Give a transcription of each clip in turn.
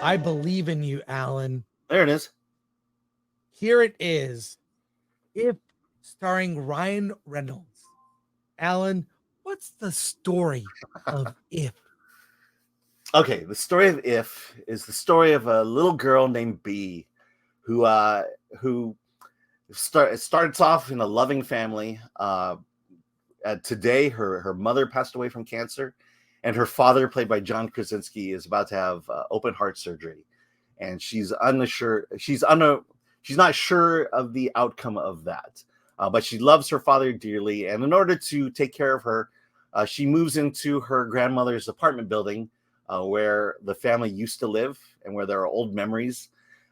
I Believe in You, Alan. There it is. Here it is. If, starring Ryan Reynolds. Alan, what's the story of If? Okay, the story of If is the story of a little girl named B, who starts off in a loving family. Today, her mother passed away from cancer, and her father, played by John Krasinski, is about to have open heart surgery, and she's unsure. She's not sure of the outcome of that, but she loves her father dearly, and in order to take care of her, she moves into her grandmother's apartment building, where the family used to live, and where there are old memories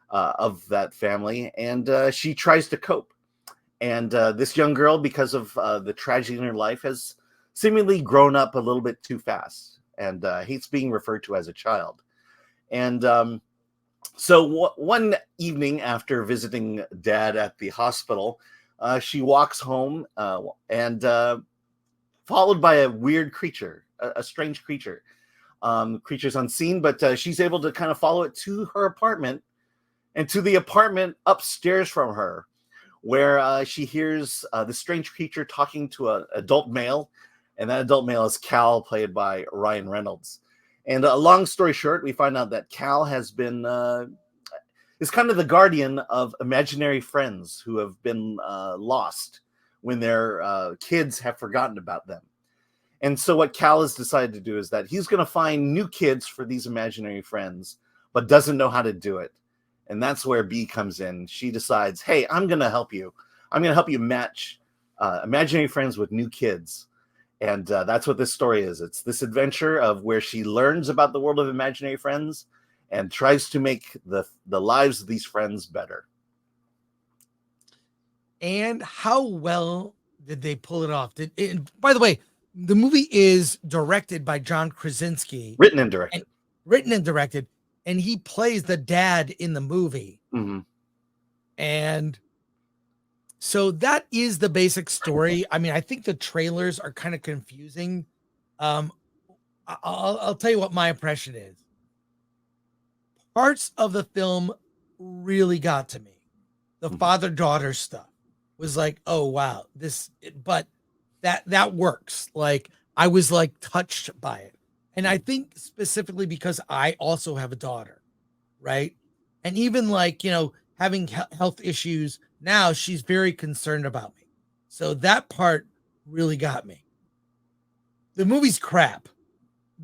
of that family, and she tries to cope. And this young girl, because of the tragedy in her life, has seemingly grown up a little bit too fast and hates being referred to as a child. And so one evening after visiting Dad at the hospital, she walks home and followed by a weird creature, a strange creature. Creature's unseen, but she's able to kind of follow it to her apartment and to the apartment upstairs from her, where she hears the strange creature talking to an adult male, and that adult male is Cal, played by Ryan Reynolds. And long story short, we find out that Cal has been is kind of the guardian of imaginary friends who have been lost when their kids have forgotten about them. And so what Cal has decided to do is that he's going to find new kids for these imaginary friends, but doesn't know how to do it. And that's where B comes in. She decides, hey, I'm going to help you. I'm going to help you match imaginary friends with new kids. And that's what this story is. It's this adventure of where she learns about the world of imaginary friends and tries to make the lives of these friends better. And how well did they pull it off? By the way, the movie is directed by John Krasinski. Written and directed. And he plays the dad in the movie. Mm-hmm. And so that is the basic story. I mean, I think the trailers are kind of confusing. I'll tell you what my impression is. Parts of the film really got to me. The father-daughter stuff was like, oh, wow, but that works. Like, I was like touched by it. And I think specifically because I also have a daughter, right? And even like, having health issues now, she's very concerned about me. So that part really got me. The movie's crap.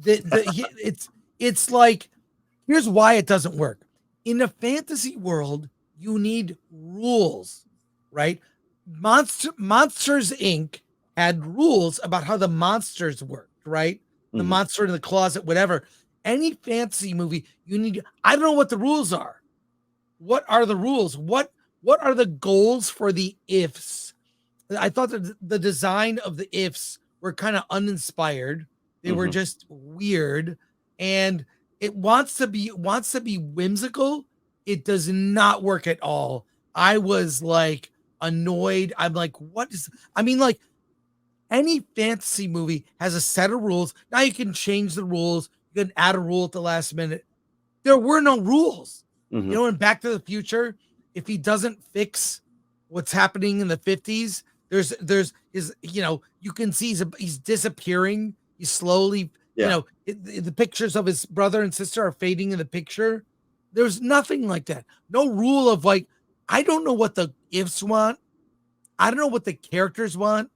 It's like, here's why it doesn't work. In a fantasy world, you need rules, right? Monsters Inc. had rules about how the monsters worked, right? The monster in the closet, whatever. Any fantasy movie, I don't know what the rules are. What are the rules? What are the goals for the ifs? I thought that the design of the ifs were kind of uninspired. They were just weird. And it wants to be whimsical. It does not work at all. I was like annoyed. I'm like, any fantasy movie has a set of rules. Now you can change the rules. You can add a rule at the last minute. There were no rules. In Back to the Future, if he doesn't fix what's happening in the 50s, you can see he's disappearing. He's slowly, the pictures of his brother and sister are fading in the picture. There's nothing like that. No rule of like, I don't know what the ifs want. I don't know what the characters want.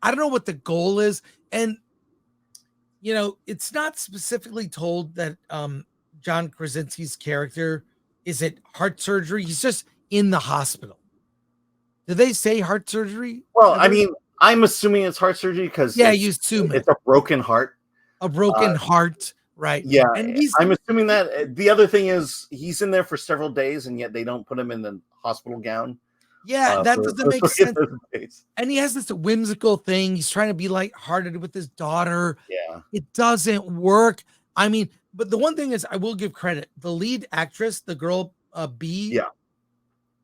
I don't know what the goal is. And, it's not specifically told that John Krasinski's character is it heart surgery. He's just in the hospital. Do they say heart surgery? Well, I mean, I'm assuming it's heart surgery because you assume it's a broken heart. A broken heart, right? Yeah, and I'm assuming that. The other thing is he's in there for several days, and yet they don't put him in the hospital gown. Yeah, that doesn't make sense. And he has this whimsical thing. He's trying to be lighthearted with his daughter. Yeah. It doesn't work. I mean, but the one thing is, I will give credit. The lead actress, the girl B,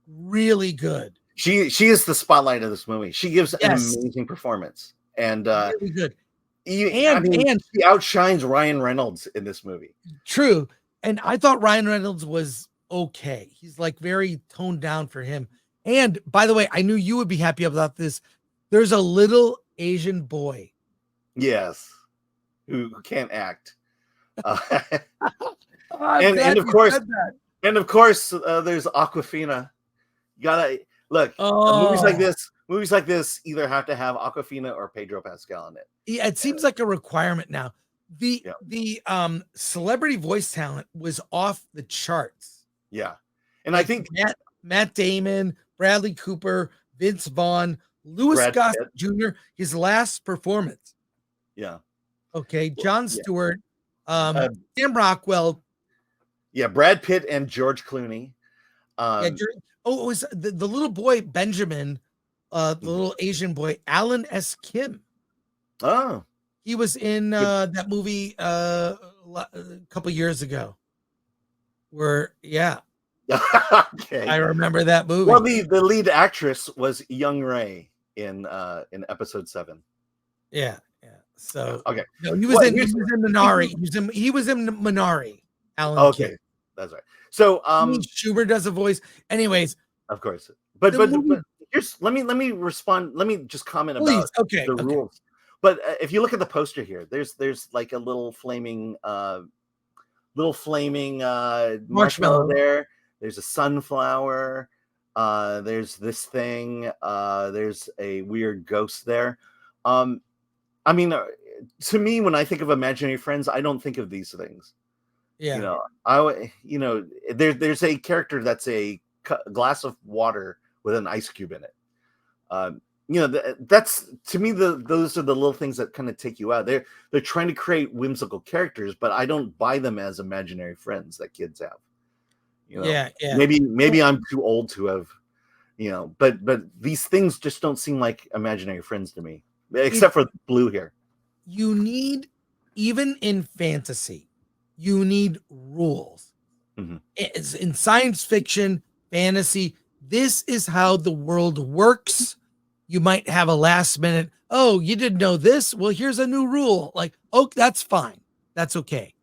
really good. She is the spotlight of this movie. She gives an amazing performance. And really good. She outshines Ryan Reynolds in this movie. True. And I thought Ryan Reynolds was okay. He's like very toned down for him. And by the way, I knew you would be happy about this. There's a little Asian boy. Yes, who can't act. I'm glad of you course, said that. and of course, there's Aquafina. You gotta look. Oh, Movies like this either have to have Aquafina or Pedro Pascal in it. yeah, it seems like a requirement now. The Yeah, the celebrity voice talent was off the charts. yeah, and I Like think Matt Damon, Bradley Cooper, Vince Vaughn, Louis Brad Gossett Pitt. Jr., his last performance. Yeah, Okay, Jon yeah, Stewart, uh, Sam Rockwell. yeah. Brad Pitt and George Clooney. Yeah, Um, it was the little boy Benjamin, the mhm. little Asian boy Alan S. Kim. Oh, He was in good. that movie a couple years ago. Where Okay. I remember that Well, movie. the lead actress was Young Ray in episode 7. Yeah, yeah. Yeah. So Okay. no, he was Well, in Minari. He was in Minari. Alan Kim. okay. That's right. So, Amy Schumer does a voice. Anyways, of course, but the but movie. but here's let me respond. Let me just comment Please, about okay, the okay. rules. But if you look at the poster here, there's like a little flaming marshmallow Marshmallow. there. There's a sunflower. There's this thing. There's a weird ghost there. Um, I mean, to me, when I think of imaginary friends, I don't think of these things. You Yeah. know, there's a character that's a glass of water with an ice cube in it. That's to me those are the little things that kind of take you out. They're trying to create whimsical characters, but I don't buy them as imaginary friends that kids have. Yeah, yeah. Maybe I'm too old to have, but these things just don't seem like imaginary friends to me, except for Blue here. You need, even in fantasy, you need rules. Mhm. It's in science fiction, fantasy. This is how the world works. You might have a last minute, oh, you didn't know this? Well, here's a new rule. Like, oh, that's fine. That's okay.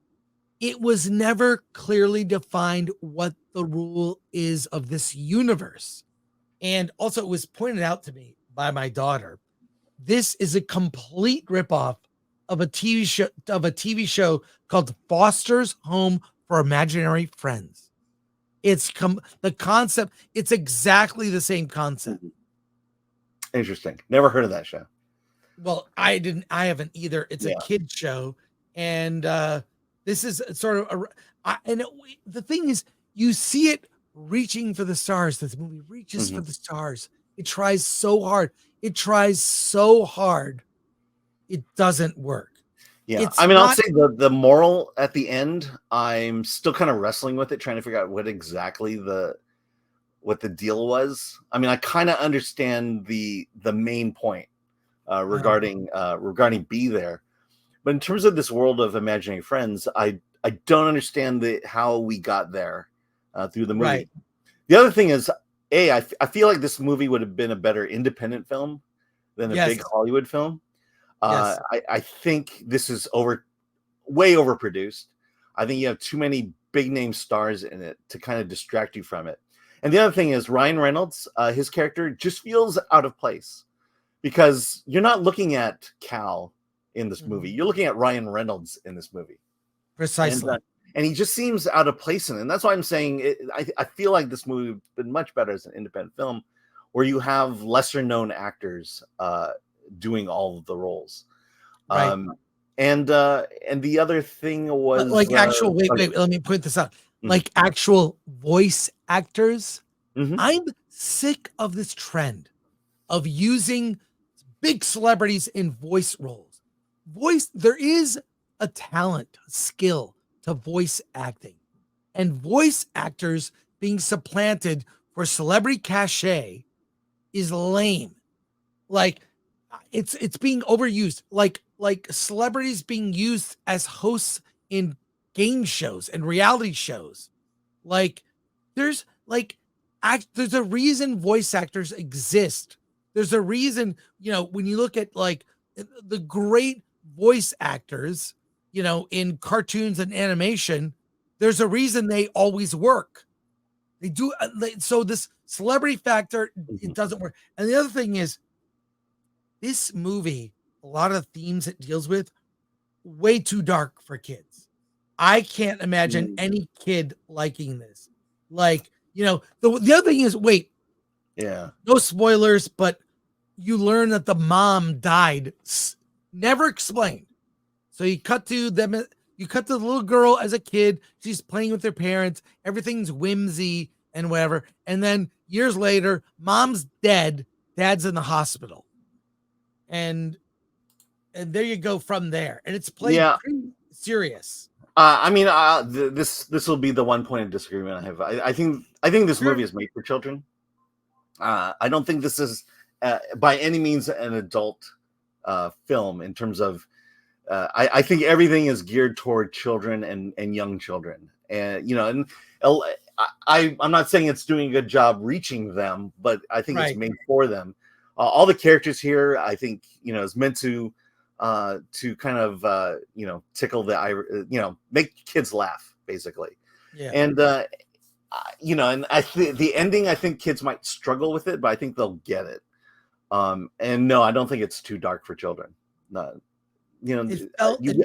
It was never clearly defined what the rule is of this universe. And also, it was pointed out to me by my daughter. This is a complete ripoff of a TV show called Foster's Home for Imaginary Friends. It's the concept. It's exactly the same concept. Interesting. Never heard of that show. Well, I haven't either. It's a kid show, and this is sort of the thing is, you see it reaching for the stars. This movie reaches for the stars. It tries so hard. It doesn't work. Yeah, It's I mean, I'll not. say the moral at the end, I'm still kind of wrestling with it, trying to figure out what exactly what the deal was. I mean, I kind of understand the main point regarding B there, but in terms of this world of imaginary friends, I don't understand how we got there through the movie. Right. The other thing is, I feel like this movie would have been a better independent film than a big Hollywood film. Yes. I think this is way overproduced. I think you have too many big name stars in it to kind of distract you from it. And the other thing is Ryan Reynolds, his character just feels out of place because you're not looking at Cal in this movie. You're looking at Ryan Reynolds in this movie. Precisely. And he just seems out of place in it. And that's why I'm saying I feel like this movie would have been much better as an independent film where you have lesser known actors doing all of the roles. Right. And the other thing was like actual wait, let me point this out. Like actual voice actors. I'm sick of this trend of using big celebrities in voice roles. There is a talent, skill to voice acting, and voice actors being supplanted for celebrity cachet is lame. Like it's being overused, like celebrities being used as hosts in game shows and reality shows. Like there's there's a reason voice actors exist. There's a reason, when you look at like the great voice actors, in cartoons and animation, there's a reason they always work. They do. So this celebrity factor, it doesn't work. And the other thing is, this movie, a lot of themes it deals with, way too dark for kids. I can't imagine any kid liking this. Like, you know, the other thing is, wait, no spoilers, but you learn that the mom died, never explained. So you cut to them, you cut to the little girl as a kid, she's playing with her parents, everything's whimsy and whatever. And then years later, mom's dead, dad's in the hospital. And there you go from there. And it's played pretty serious. I mean, this will be the one point of disagreement I have. I think this movie is made for children. I don't think this is by any means an adult film in terms of. I think everything is geared toward children and young children, and you know, and I'm not saying it's doing a good job reaching them, but I think it's made for them. All the characters here, I think, you know, is meant to kind of you know, tickle the you know, make kids laugh basically. Yeah. And you know, and the ending, I think kids might struggle with it, but I think they'll get it. And no, I don't think it's too dark for children. No, you know,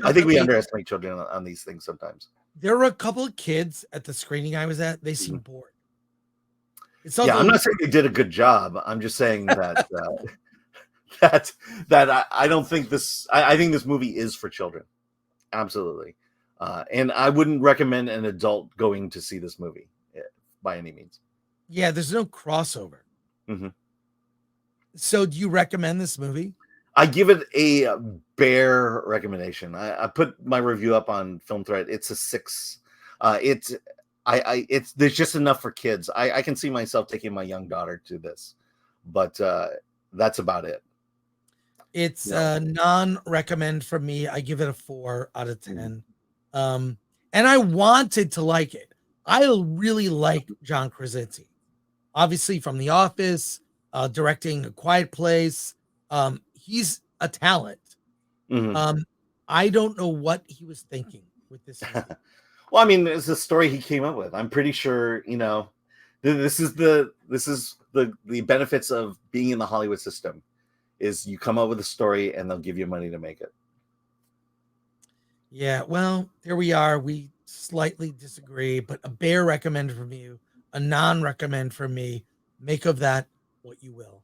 I think we underestimate children on these things sometimes. There were a couple of kids at the screening I was at. They seemed bored. Yeah, I'm not saying they did a good job. I'm just saying that that I don't think this. I think this movie is for children, absolutely, and I wouldn't recommend an adult going to see this movie by any means. Yeah, there's no crossover. So, do you recommend this movie? I give it a bare recommendation. I put my review up on Film Thread. It's a 6. It's there's just enough for kids. I can see myself taking my young daughter to this, but that's about it. It's a non-recommend for me. I give it a 4 out of 10. And I wanted to like it. I really like John Krasinski, obviously from The Office, directing A Quiet Place. He's a talent. I don't know what he was thinking with this movie. Well, I mean, it's a story he came up with. I'm pretty sure, you know, this is the benefits of being in the Hollywood system, is you come up with a story and they'll give you money to make it. Yeah, well, there we are. We slightly disagree, but a bare recommend from you, a non-recommend from me. Make of that what you will.